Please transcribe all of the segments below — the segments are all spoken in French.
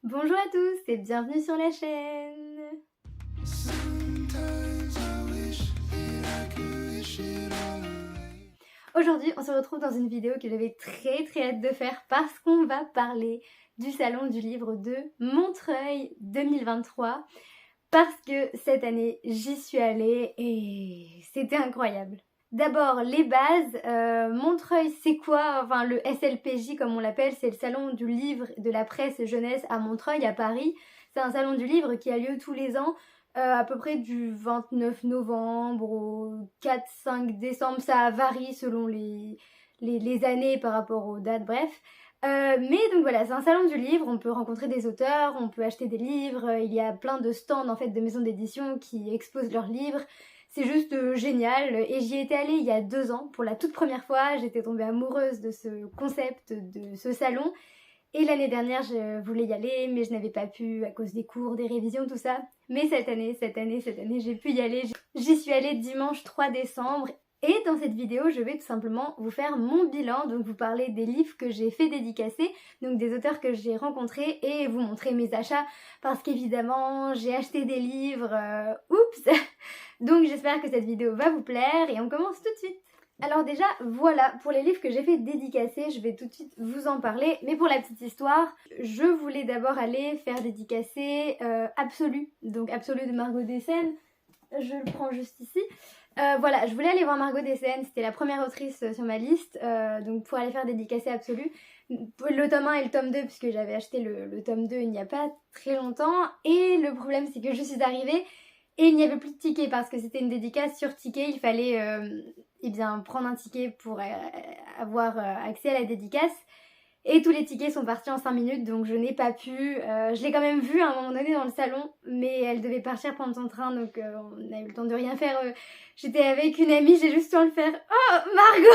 Bonjour à tous et bienvenue sur la chaîne. Aujourd'hui, on se retrouve dans une vidéo que j'avais très hâte de faire parce qu'on va parler du salon du livre de Montreuil 2023 parce que cette année, j'y suis allée et c'était incroyable. D'abord, les bases. Montreuil, c'est quoi? Enfin, le SLPJ, comme on l'appelle, c'est le salon du livre et de la presse jeunesse à Montreuil, à Paris. C'est un salon du livre qui a lieu tous les ans, à peu près du 29 novembre au 4-5 décembre. Ça varie selon les années par rapport aux dates, bref. Mais donc voilà, c'est un salon du livre, on peut rencontrer des auteurs, on peut acheter des livres, il y a plein de stands en fait de maisons d'édition qui exposent leurs livres. C'est juste génial et j'y étais allée il y a 2 ans pour la toute première fois. J'étais tombée amoureuse de ce concept, de ce salon. Et l'année dernière, je voulais y aller, mais je n'avais pas pu à cause des cours, des révisions, tout ça. Mais cette année, j'ai pu y aller. J'y suis allée dimanche 3 décembre. Et dans cette vidéo, je vais tout simplement vous faire mon bilan, donc vous parler des livres que j'ai fait dédicacer, donc des auteurs que j'ai rencontrés et vous montrer mes achats, parce qu'évidemment, j'ai acheté des livres, oups. Donc j'espère que cette vidéo va vous plaire et on commence tout de suite. Alors déjà, voilà, pour les livres que j'ai fait dédicacer, je vais tout de suite vous en parler. Mais pour la petite histoire, je voulais d'abord aller faire dédicacer Absolu, donc Absolu de Margot Dessen. Je le prends juste ici. Voilà, je voulais aller voir Margot Dessen, c'était la première autrice sur ma liste, donc pour aller faire dédicacer Absolu. Le tome 1 et le tome 2, puisque j'avais acheté le tome 2 il n'y a pas très longtemps. Et le problème, c'est que je suis arrivée et il n'y avait plus de tickets parce que c'était une dédicace sur ticket. Il fallait prendre un ticket pour avoir accès à la dédicace. Et tous les tickets sont partis en 5 minutes, donc je n'ai pas pu. Je l'ai quand même vue à un moment donné dans le salon, mais elle devait partir prendre son train, donc on a eu le temps de rien faire. J'étais avec une amie, j'ai juste le temps de faire « Oh, Margot !»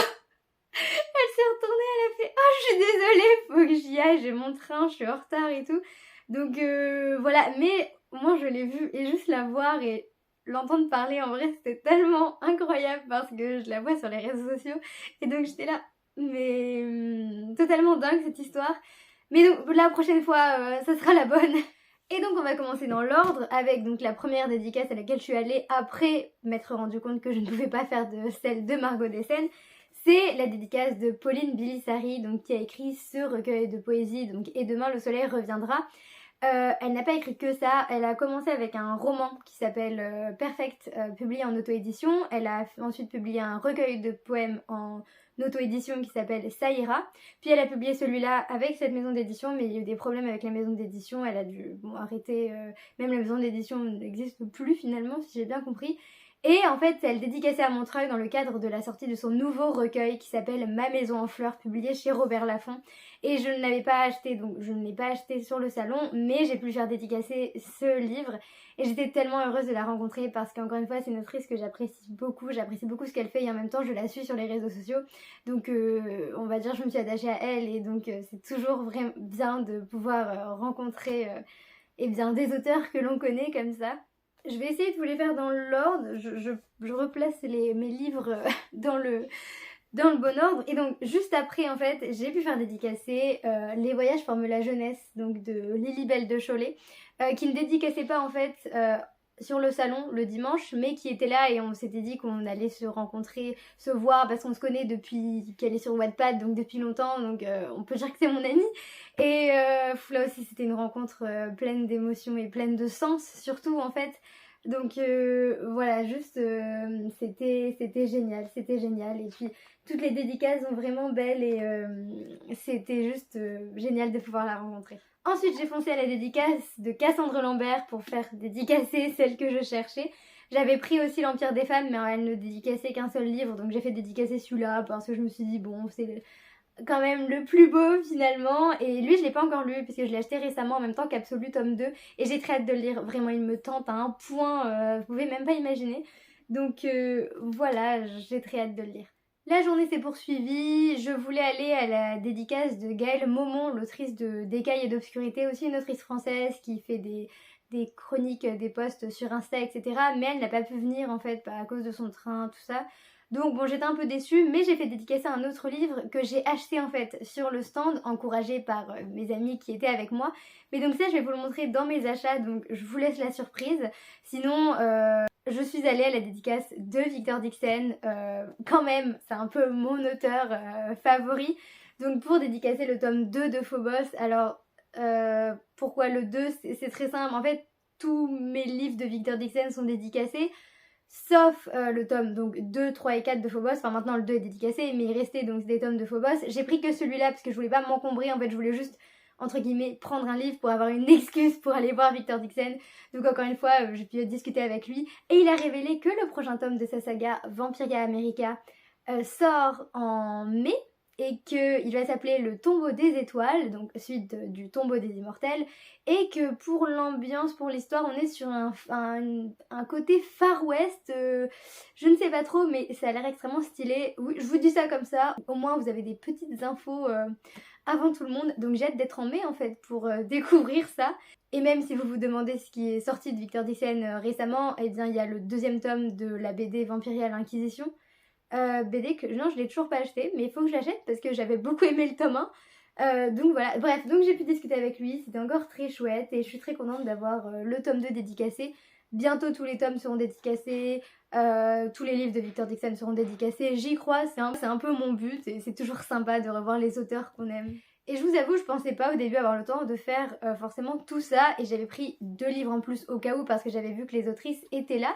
Elle s'est retournée, elle a fait « Oh, je suis désolée, faut que j'y aille, j'ai mon train, je suis en retard et tout. » Donc voilà, mais moi je l'ai vue et juste la voir et l'entendre parler en vrai, c'était tellement incroyable parce que je la vois sur les réseaux sociaux. Et donc j'étais là, mais totalement dingue cette histoire. Mais donc la prochaine fois, ça sera la bonne. Et donc on va commencer dans l'ordre avec donc la première dédicace à laquelle je suis allée après m'être rendu compte que je ne pouvais pas faire de celle de Margot Dessen. C'est la dédicace de Pauline Bilisari, donc qui a écrit ce recueil de poésie, donc Et demain le soleil reviendra. Elle n'a pas écrit que ça, elle a commencé avec un roman qui s'appelle Perfect, publié en auto-édition. Elle a ensuite publié un recueil de poèmes en auto-édition qui s'appelle Ça ira. Puis elle a publié celui-là avec cette maison d'édition, mais il y a eu des problèmes avec la maison d'édition, elle a dû arrêter, même la maison d'édition n'existe plus finalement, si j'ai bien compris. Et en fait, elle dédicaçait à Montreuil dans le cadre de la sortie de son nouveau recueil qui s'appelle Ma maison en fleurs, publié chez Robert Laffont. Et je ne l'avais pas acheté, donc je ne l'ai pas acheté sur le salon, mais j'ai pu lui faire dédicacer ce livre. Et j'étais tellement heureuse de la rencontrer parce qu'encore une fois, c'est une autrice que j'apprécie beaucoup ce qu'elle fait et en même temps, je la suis sur les réseaux sociaux. Donc on va dire, je me suis attachée à elle et donc c'est toujours vraiment bien de pouvoir rencontrer des auteurs que l'on connaît comme ça. Je vais essayer de vous les faire dans l'ordre, je replace mes livres dans le bon ordre. Et donc juste après en fait j'ai pu faire dédicacer Les voyages forment la jeunesse, donc de Lily-Belle de Cholet, qui ne dédicaçait pas en fait sur le salon le dimanche, mais qui était là et on s'était dit qu'on allait se rencontrer, se voir parce qu'on se connaît depuis qu'elle est sur Wattpad, donc depuis longtemps, donc on peut dire que c'est mon amie. Et là aussi c'était une rencontre pleine d'émotions et pleine de sens surtout en fait. Donc voilà, juste c'était génial, et puis toutes les dédicaces sont vraiment belles et c'était juste génial de pouvoir la rencontrer. Ensuite j'ai foncé à la dédicace de Cassandre Lambert pour faire dédicacer celle que je cherchais. J'avais pris aussi l'Empire des femmes mais elle ne dédicaçait qu'un seul livre, donc j'ai fait dédicacer celui-là parce que je me suis dit bon c'est quand même le plus beau finalement. Et lui je l'ai pas encore lu puisque je l'ai acheté récemment en même temps qu'Absolu tome 2 et j'ai très hâte de le lire, vraiment il me tente à un point, vous pouvez même pas imaginer. Donc voilà, j'ai très hâte de le lire. La journée s'est poursuivie, je voulais aller à la dédicace de Gaëlle Maumont, l'autrice de D'écailles et d'obscurité, aussi une autrice française qui fait des chroniques, des posts sur Insta, etc. Mais elle n'a pas pu venir en fait à cause de son train, tout ça. Donc bon, j'étais un peu déçue, mais j'ai fait dédicacer un autre livre que j'ai acheté en fait sur le stand, encouragée par mes amis qui étaient avec moi. Mais donc ça, je vais vous le montrer dans mes achats, donc je vous laisse la surprise. Sinon, je suis allée à la dédicace de Victor Dixon, quand même, c'est un peu mon auteur favori. Donc pour dédicacer le tome 2 de Phobos, alors pourquoi le 2? C'est très simple, en fait tous mes livres de Victor Dixon sont dédicacés, sauf le tome donc 2, 3 et 4 de Phobos, enfin maintenant le 2 est dédicacé, mais il restait donc des tomes de Phobos. J'ai pris que celui-là parce que je voulais pas m'encombrer, en fait je voulais juste entre guillemets prendre un livre pour avoir une excuse pour aller voir Victor Dixon. Donc encore une fois j'ai pu discuter avec lui et il a révélé que le prochain tome de sa saga Vampiria America sort en mai et qu'il va s'appeler Le Tombeau des Étoiles, donc suite du Tombeau des Immortels, et que pour l'ambiance, pour l'histoire, on est sur un côté Far West, je ne sais pas trop, mais ça a l'air extrêmement stylé. Oui, je vous dis ça comme ça, au moins vous avez des petites infos avant tout le monde, donc j'ai hâte d'être en mai en fait pour découvrir ça. Et même si vous vous demandez ce qui est sorti de Victor Dixon récemment, eh bien il y a le deuxième tome de la BD Vampiria l'Inquisition, BD que non je l'ai toujours pas acheté mais il faut que je l'achète parce que j'avais beaucoup aimé le tome 1. Donc voilà, bref, donc j'ai pu discuter avec lui, c'était encore très chouette et je suis très contente d'avoir le tome 2 dédicacé. Bientôt tous les tomes seront dédicacés, tous les livres de Victor Dixon seront dédicacés, j'y crois, c'est un peu mon but et c'est toujours sympa de revoir les auteurs qu'on aime. Et je vous avoue, je pensais pas au début avoir le temps de faire forcément tout ça et j'avais pris 2 livres en plus au cas où parce que j'avais vu que les autrices étaient là.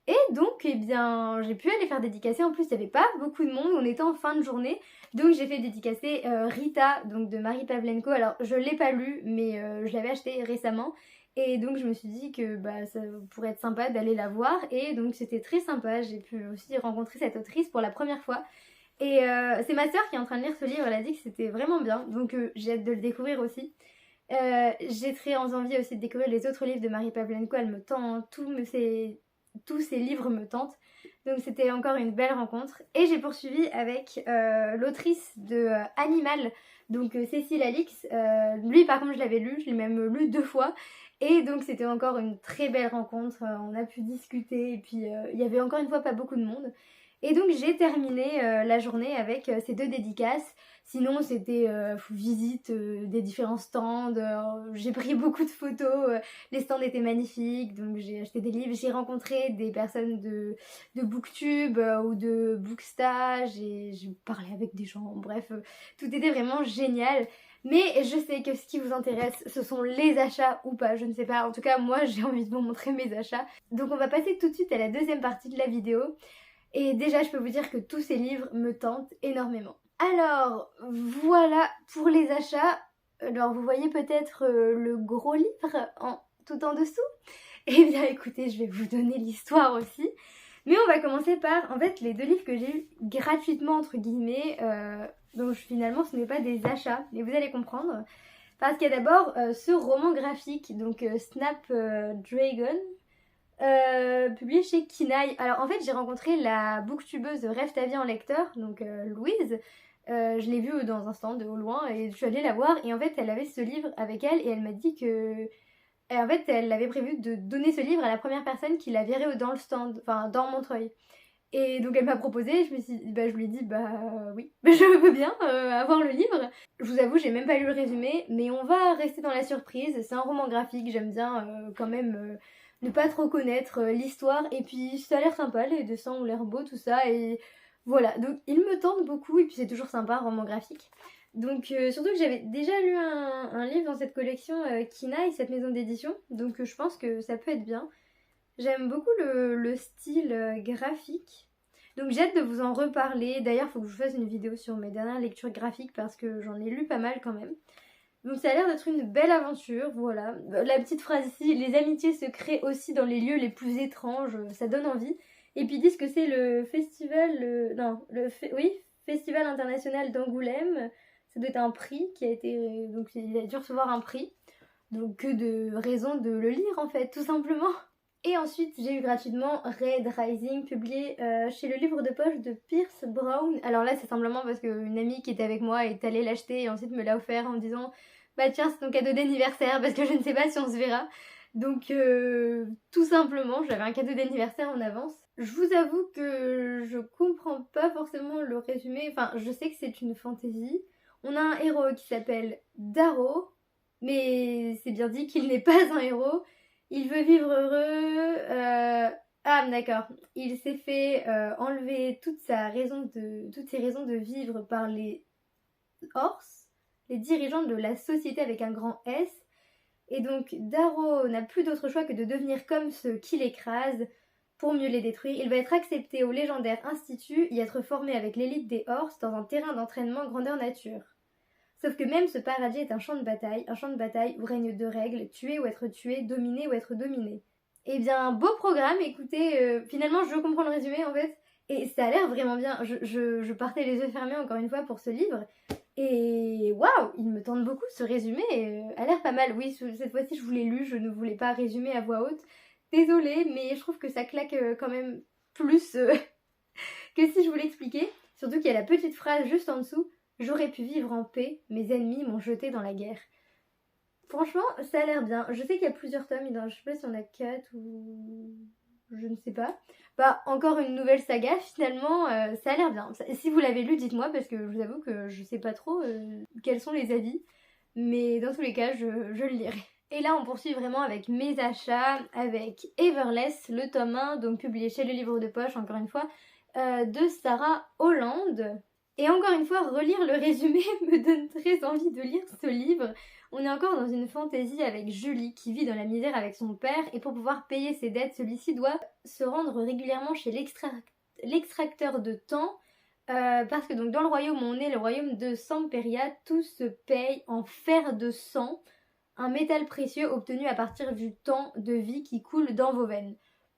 Et donc, eh bien, j'ai pu aller faire dédicacer. En plus, il n'y avait pas beaucoup de monde, on était en fin de journée. Donc, j'ai fait dédicacer Rita, donc de Marie Pavlenko. Alors, je ne l'ai pas lu, mais je l'avais acheté récemment. Et donc, je me suis dit que bah, ça pourrait être sympa d'aller la voir. Et donc, c'était très sympa. J'ai pu aussi rencontrer cette autrice pour la première fois. Et c'est ma soeur qui est en train de lire ce livre. Elle a dit que c'était vraiment bien. Donc, j'ai hâte de le découvrir aussi. J'ai très envie aussi de découvrir les autres livres de Marie Pavlenko. Elle me tend tous ces livres me tentent. Donc c'était encore une belle rencontre. Et j'ai poursuivi avec l'autrice de Animal, donc Cécile Alix. Lui par contre je l'avais lu, je l'ai même lu 2 fois. Et donc c'était encore une très belle rencontre. On a pu discuter et puis il y avait encore une fois pas beaucoup de monde. Et donc j'ai terminé la journée avec ces 2 dédicaces. Sinon c'était visite des différents stands, j'ai pris beaucoup de photos, les stands étaient magnifiques, donc j'ai acheté des livres, j'ai rencontré des personnes de Booktube ou de Bookstage et j'ai parlé avec des gens, bref, tout était vraiment génial. Mais je sais que ce qui vous intéresse, ce sont les achats ou pas, je ne sais pas, en tout cas moi j'ai envie de vous montrer mes achats. Donc on va passer tout de suite à la deuxième partie de la vidéo. Et déjà, je peux vous dire que tous ces livres me tentent énormément. Alors, voilà pour les achats. Alors, vous voyez peut-être le gros livre tout en dessous. Eh bien, écoutez, je vais vous donner l'histoire aussi. Mais on va commencer par, en fait, les 2 livres que j'ai eu gratuitement, entre guillemets. Donc, finalement, ce n'est pas des achats, mais vous allez comprendre. Parce qu'il y a d'abord ce roman graphique, donc Snapdragon. Publié chez Kinaï. Alors en fait j'ai rencontré la booktubeuse Rêve ta vie en lecteur, donc Louise. Je l'ai vue dans un stand au loin et je suis allée la voir et en fait elle avait ce livre avec elle et elle m'a dit que en fait elle avait prévu de donner ce livre à la première personne qui la verrait dans le stand, enfin dans Montreuil. Et donc elle m'a proposé, je lui ai dit oui, je veux bien avoir le livre. Je vous avoue j'ai même pas lu le résumé mais on va rester dans la surprise, c'est un roman graphique, j'aime bien quand même ne pas trop connaître l'histoire et puis ça a l'air sympa, les dessins ont l'air beaux tout ça et voilà, donc il me tente beaucoup et puis c'est toujours sympa un roman graphique. Donc surtout que j'avais déjà lu un livre dans cette collection Kinaï, cette maison d'édition, donc je pense que ça peut être bien. J'aime beaucoup le style graphique. Donc j'ai hâte de vous en reparler. D'ailleurs, il faut que je vous fasse une vidéo sur mes dernières lectures graphiques parce que j'en ai lu pas mal quand même. Donc ça a l'air d'être une belle aventure, voilà. La petite phrase ici, les amitiés se créent aussi dans les lieux les plus étranges, ça donne envie. Et puis ils disent que c'est le festival, Festival international d'Angoulême. Ça doit être un prix qui a été, donc il a dû recevoir un prix. Donc que de raison de le lire en fait, tout simplement. Et ensuite, j'ai eu gratuitement Red Rising, publié chez le livre de poche de Pierce Brown. Alors là, c'est simplement parce qu'une amie qui était avec moi est allée l'acheter et ensuite me l'a offert en me disant « Bah tiens, c'est ton cadeau d'anniversaire parce que je ne sais pas si on se verra. » Donc tout simplement, j'avais un cadeau d'anniversaire en avance. Je vous avoue que je comprends pas forcément le résumé, enfin je sais que c'est une fantaisie. On a un héros qui s'appelle Darrow, mais c'est bien dit qu'il n'est pas un héros. Il veut vivre heureux. Ah d'accord, il s'est fait enlever toutes ses raisons de vivre par les Horse, les dirigeants de la société avec un grand S. Et donc Darrow n'a plus d'autre choix que de devenir comme ceux qui l'écrasent pour mieux les détruire. Il va être accepté au légendaire institut, y être formé avec l'élite des Horse dans un terrain d'entraînement grandeur nature. Sauf que même ce paradis est un champ de bataille où règnent deux règles, tuer ou être tué, dominer ou être dominé. Eh bien, beau programme, écoutez, finalement je comprends le résumé en fait, et ça a l'air vraiment bien. Je partais les yeux fermés encore une fois pour ce livre, et waouh, il me tente beaucoup, ce résumé a l'air pas mal. Oui, cette fois-ci je vous l'ai lu, je ne voulais pas résumer à voix haute. Désolée, mais je trouve que ça claque quand même plus que si je vous l'expliquais. Surtout qu'il y a la petite phrase juste en dessous. J'aurais pu vivre en paix, mes ennemis m'ont jeté dans la guerre. Franchement, ça a l'air bien. Je sais qu'il y a plusieurs tomes, je sais pas si on a 4 ou... je ne sais pas. Bah, encore une nouvelle saga, finalement, ça a l'air bien. Si vous l'avez lu, dites-moi, parce que je vous avoue que je sais pas trop quels sont les avis. Mais dans tous les cas, je le lirai. Et là, on poursuit vraiment avec mes achats, avec Everless, le tome 1, donc publié chez le livre de poche, encore une fois, de Sarah Holland. Et encore une fois, relire le résumé me donne très envie de lire ce livre. On est encore dans une fantaisie avec Julie qui vit dans la misère avec son père et pour pouvoir payer ses dettes, celui-ci doit se rendre régulièrement chez l'extracteur de temps parce que donc dans le royaume où on est, le royaume de Samperia, tout se paye en fer de sang, un métal précieux obtenu à partir du temps de vie qui coule dans vos veines.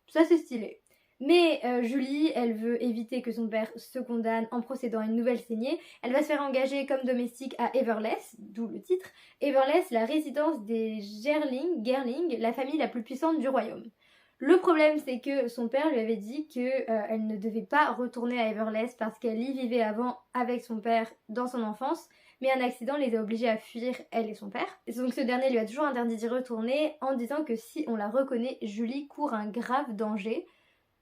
Ça c'est stylé. Mais Julie, elle veut éviter que son père se condamne en procédant à une nouvelle saignée. Elle va se faire engager comme domestique à Everless, d'où le titre. Everless, la résidence des Gerling, la famille la plus puissante du royaume. Le problème, c'est que son père lui avait dit qu'elle ne devait pas retourner à Everless parce qu'elle y vivait avant avec son père dans son enfance, mais un accident les a obligés à fuir, elle et son père. Et donc ce dernier lui a toujours interdit d'y retourner en disant que si on la reconnaît, Julie court un grave danger.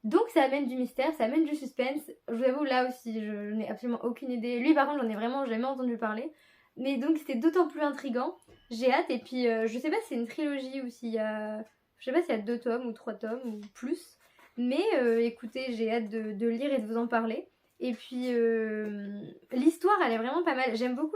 Donc ça amène du mystère, ça amène du suspense. Je vous avoue, là aussi, je n'ai absolument aucune idée. Lui, par contre, j'en ai vraiment jamais entendu parler. Mais donc c'était d'autant plus intriguant. J'ai hâte. Et puis, je sais pas si c'est une trilogie ou s'il y a... Je sais pas s'il y a 2 tomes ou 3 tomes ou plus. Mais écoutez, j'ai hâte de lire et de vous en parler. Et puis, l'histoire, elle est vraiment pas mal. J'aime beaucoup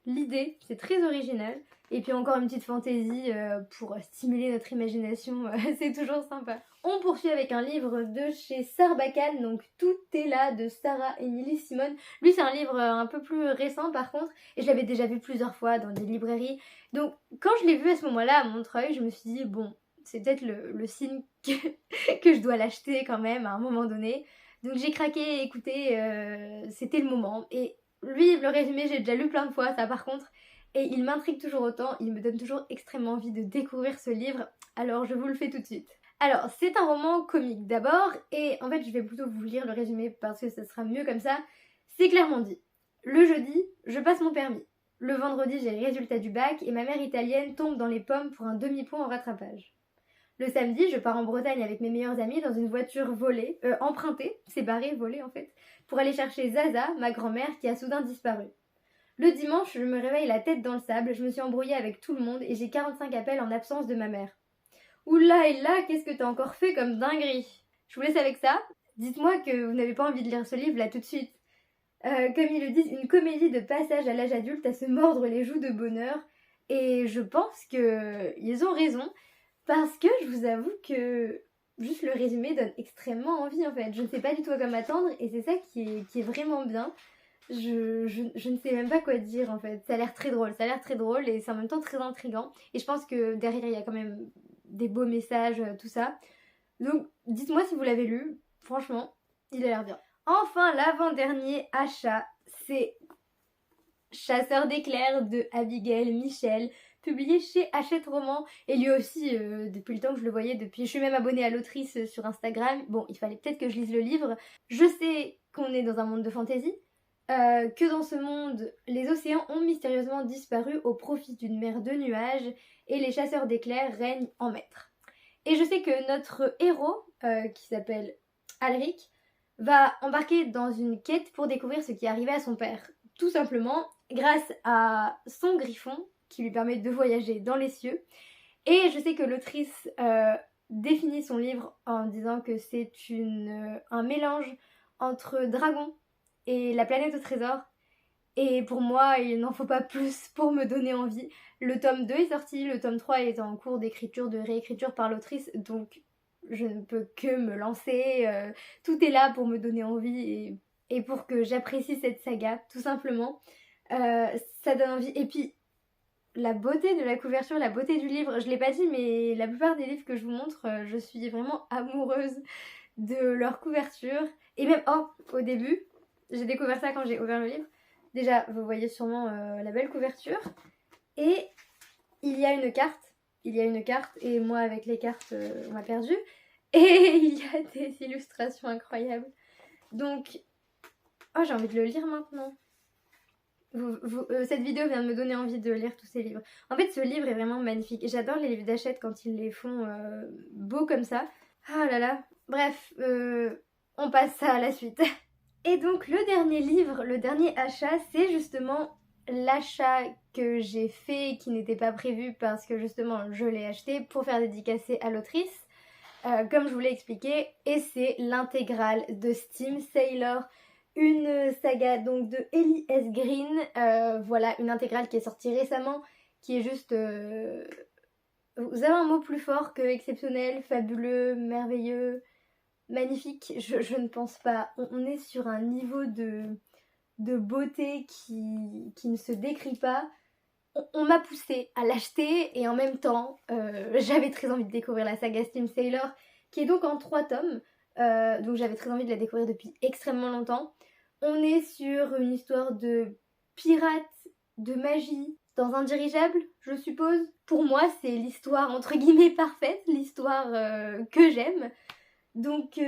l'idée. C'est très original. Et puis encore une petite fantaisie pour stimuler notre imagination. C'est toujours sympa. On poursuit avec un livre de chez Sarbacane, donc Tout est là de Sarah Émilie Simone. Lui, c'est un livre un peu plus récent par contre, et je l'avais déjà vu plusieurs fois dans des librairies. Donc quand je l'ai vu à ce moment-là à Montreuil, je me suis dit bon, c'est peut-être le signe que je dois l'acheter quand même à un moment donné. Donc j'ai craqué, écoutez, c'était le moment. Et lui, le résumé, j'ai déjà lu plein de fois, ça par contre. Et il m'intrigue toujours autant, il me donne toujours extrêmement envie de découvrir ce livre. Alors je vous le fais tout de suite. Alors, c'est un roman comique d'abord, et en fait, je vais plutôt vous lire le résumé parce que ça sera mieux comme ça. C'est clairement dit. Le jeudi, je passe mon permis. Le vendredi, j'ai les résultats du bac et ma mère italienne tombe dans les pommes pour un demi-point en rattrapage. Le samedi, je pars en Bretagne avec mes meilleurs amis dans une voiture empruntée, c'est barré, volée en fait, pour aller chercher Zaza, ma grand-mère, qui a soudain disparu. Le dimanche, je me réveille la tête dans le sable, je me suis embrouillée avec tout le monde et j'ai 45 appels en absence de ma mère. Oula et là, qu'est-ce que t'as encore fait comme dinguerie? Je vous laisse avec ça. Dites-moi que vous n'avez pas envie de lire ce livre là tout de suite. Comme ils le disent, une comédie de passage à l'âge adulte à se mordre les joues de bonheur. Et je pense qu'ils ont raison. Parce que je vous avoue que juste le résumé donne extrêmement envie en fait. Je ne sais pas du tout à quoi m'attendre et c'est ça qui est vraiment bien. Je ne sais même pas quoi dire en fait. Ça a l'air très drôle et c'est en même temps très intriguant. Et je pense que derrière il y a quand même des beaux messages, tout ça. Donc dites-moi si vous l'avez lu, franchement, il a l'air bien. Enfin, l'avant-dernier achat, c'est Chasseur d'éclairs de Abigail Michel, publié chez Hachette Roman. Et lui aussi, depuis le temps que je le voyais, je suis même abonnée à l'autrice sur Instagram. Bon, il fallait peut-être que je lise le livre. Je sais qu'on est dans un monde de fantaisie, que dans ce monde, les océans ont mystérieusement disparu au profit d'une mer de nuages et les chasseurs d'éclairs règnent en maître. Et je sais que notre héros, qui s'appelle Alric va embarquer dans une quête pour découvrir ce qui est arrivé à son père. Tout simplement grâce à son griffon qui lui permet de voyager dans les cieux. Et je sais que l'autrice définit son livre en disant que c'est un mélange entre dragon et la planète au trésor. Et pour moi, il n'en faut pas plus pour me donner envie. Le tome 2 est sorti, le tome 3 est en cours d'écriture, de réécriture par l'autrice, donc je ne peux que me lancer. Tout est là pour me donner envie et pour que j'apprécie cette saga, tout simplement. Ça donne envie. Et puis, la beauté de la couverture, la beauté du livre, je l'ai pas dit, mais la plupart des livres que je vous montre, je suis vraiment amoureuse de leur couverture. Et même, au début, j'ai découvert ça quand j'ai ouvert le livre. Déjà, vous voyez sûrement la belle couverture. Et il y a une carte. Et moi, avec les cartes, on m'a perdu. Et il y a des illustrations incroyables. Donc, j'ai envie de le lire maintenant. Cette vidéo vient de me donner envie de lire tous ces livres. En fait, ce livre est vraiment magnifique. J'adore les livres d'Hachette quand ils les font beaux comme ça. Ah là là. Bref, on passe à la suite. Et donc le dernier livre, le dernier achat, c'est justement l'achat que j'ai fait qui n'était pas prévu parce que justement je l'ai acheté pour faire dédicacer à l'autrice, comme je vous l'ai expliqué, et c'est l'intégrale de Steam Sailor, une saga donc de Ellie S. Green, voilà, une intégrale qui est sortie récemment, qui est juste... Vous avez un mot plus fort que exceptionnel, fabuleux, merveilleux, magnifique, je ne pense pas. On est sur un niveau de beauté qui ne se décrit pas. On m'a poussée à l'acheter et en même temps, j'avais très envie de découvrir la saga Steam Sailor, qui est donc en 3 tomes. Donc j'avais très envie de la découvrir depuis extrêmement longtemps. On est sur une histoire de pirates, de magie, dans un dirigeable, je suppose. Pour moi, c'est l'histoire entre guillemets parfaite, l'histoire que j'aime. Donc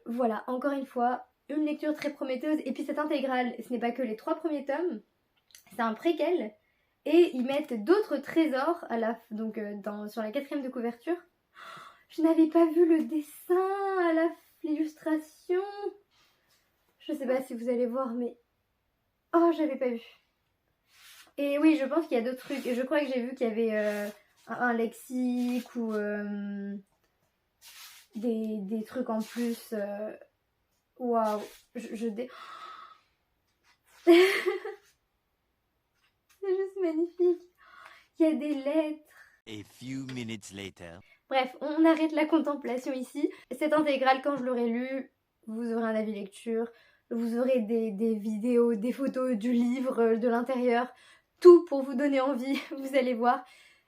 voilà, encore une fois, une lecture très prometteuse. Et puis cette intégrale, ce n'est pas que les 3 premiers tomes, c'est un préquel. Et ils mettent d'autres trésors sur la 4e de couverture. Je n'avais pas vu le dessin, l'illustration. Je sais pas si vous allez voir, mais... j'avais pas vu. Et oui, je pense qu'il y a d'autres trucs. Et je crois que j'ai vu qu'il y avait un lexique ou... Des trucs en plus. Waouh, c'est juste magnifique. Il y a des lettres. A few minutes later. Bref, on arrête la contemplation ici. Cette intégrale, quand je l'aurai lue, vous aurez un avis lecture, vous aurez des vidéos, des photos du livre, de l'intérieur, tout pour vous donner envie, vous allez voir.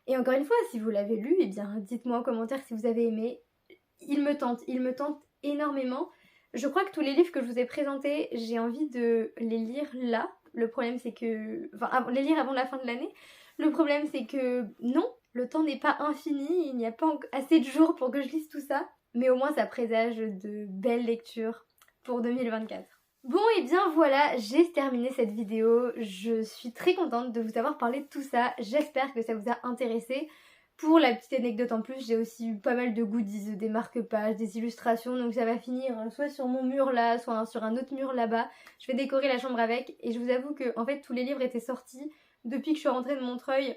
Et encore une fois, si vous l'avez lu, eh bien dites-moi en commentaire si vous avez aimé. Il me tente énormément. Je crois que tous les livres que je vous ai présentés, j'ai envie de les lire là. Le problème c'est que... les lire avant la fin de l'année. Le problème c'est que non, le temps n'est pas infini, il n'y a pas assez de jours pour que je lise tout ça. Mais au moins ça présage de belles lectures pour 2024. Bon et bien voilà, j'ai terminé cette vidéo. Je suis très contente de vous avoir parlé de tout ça. J'espère que ça vous a intéressé. Pour la petite anecdote en plus, j'ai aussi eu pas mal de goodies, des marque-pages, des illustrations, donc ça va finir soit sur mon mur là, soit sur un autre mur là-bas. Je vais décorer la chambre avec, et je vous avoue que en fait tous les livres étaient sortis depuis que je suis rentrée de Montreuil.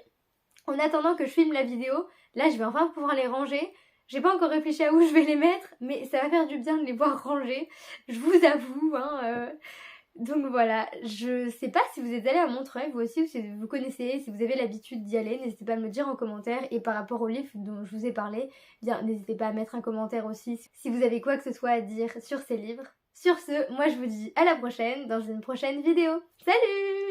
En attendant que je filme la vidéo, là je vais enfin pouvoir les ranger. J'ai pas encore réfléchi à où je vais les mettre, mais ça va faire du bien de les voir rangés, je vous avoue, Donc voilà, je sais pas si vous êtes allé à Montreuil, vous aussi, ou si vous connaissez, si vous avez l'habitude d'y aller, n'hésitez pas à me le dire en commentaire. Et par rapport au livre dont je vous ai parlé, bien n'hésitez pas à mettre un commentaire aussi si vous avez quoi que ce soit à dire sur ces livres. Sur ce, moi je vous dis à la prochaine dans une prochaine vidéo. Salut!